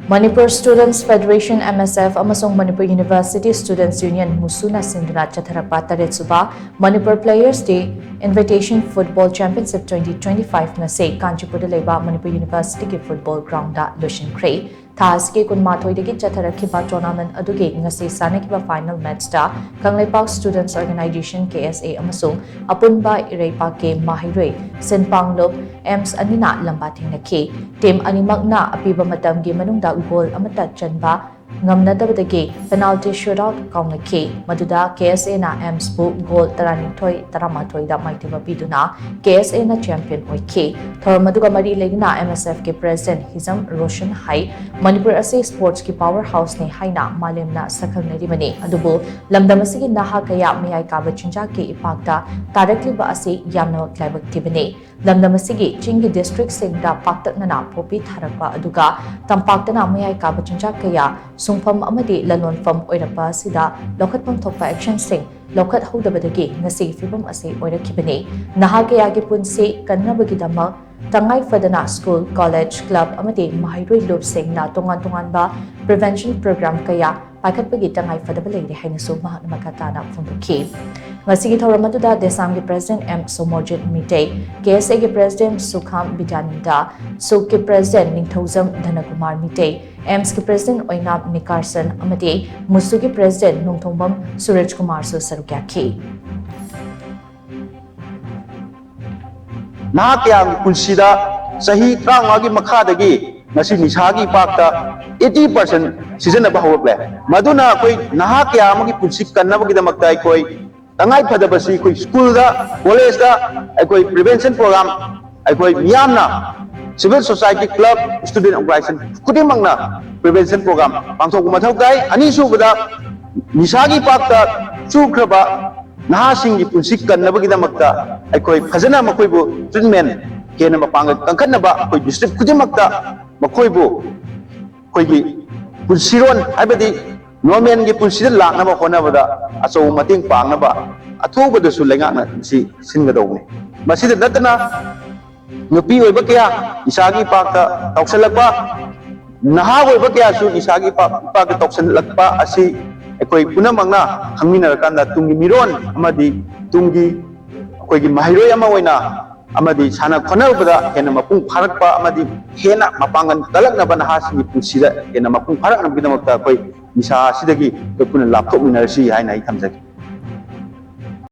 Manipur Students Federation MSF amasong Manipur University Students Union musuna sinduna chatharapa taret suba Manipur Players Day Invitation Football Championship 2025 na se Kanchipur da leba Manipur University ki football ground da lushin khrei thas ke kunmathoi degi chatharakhiba tournament aduge ngasi sanakiba final match da Kangleipak Students Organization KSA amasong apunba ireipa ke mahiroi Sinpanglop Ems anina lamba thingnakhi team animak na apiba matam gi manungda goal amata chanba ngamnadabadagi penalty shootout kaungnakhi maduda KSA na Ems bu goal taranithoi taramathoi da maitiba biduna KSA na champion oikhi thor maduga mari legna MSF ke president Hizam Roshan Hai Manipur ase sports ki powerhouse ne haina malemna sakhalnari bani adubu lamdamasigi naha kaya miyai kaba chinja ke ipakta tarakliba ase yamna klaibak tibani lamdamasigi chingi district singda paktaknana popi tharakpa aduga tampaktana miyai kaba chinja kaya sungpham amadi lanonpham oirapa sida lokhatpam thokpa action sing lokhat hodabadagi ngasi fibam ase oirakhibani naha kaya gi punsi kannabagi dama tangai fadana school college club amadi mahairoi lob sing na tongan tongan ba prevention program kaya pakhatpagi tangai fadaba leire haina so mahana makatana phundukhi ngasigi thoramatuda desam gi president M Somorjit Mitei KSA gi president Sukham Bidaninda SUK gi president Ningthozam Dhanakumar Mitei AIIMS के president ओइनाब निकारसन अमदे मुसु के president नोंथोंबम Suraj Kumar सु सरुक्याखि नाक्या पुलसिदा सही 35 की मखादगी नसी निसागी पाकता 80% season बहुबले मदुना कोई नाक्या अमगी पुलसि कन्नबगी दमकता कोई तंगाई फदबसी कोई school दा कॉलेज दा कोई प्रिवेंशन प्रोग्राम कोई मियामना Civil Society Club Student Organization kudimangna prevention program pangthok mathau kai ani subada nisagi pakta chukraba nahasing gi punsik kannabagi damakta aikoi phajana makoi bu treatment kena mapang kangkhanaba koi district kudimakta makoi bu koi gi punsiron habadi normal gi punsida laknaba honabada aso mating pangnaba athobada su lenga si singadawni masida natana nupi oiba kaya isagi pakta toksalakpa naha oiba kaya su isagi pakta toksalakpa asi ekoi punamangna hangmina rakanda tungi miron amadi tungi koi gi mahiroi ama oina amadi sana khonabada hena mapung pharakpa amadi hena mapangan talakna ba naha singi punsida hena mapung pharakna bidamakta koi nisa sidagi puna lapthok winarsi haina I thamjaki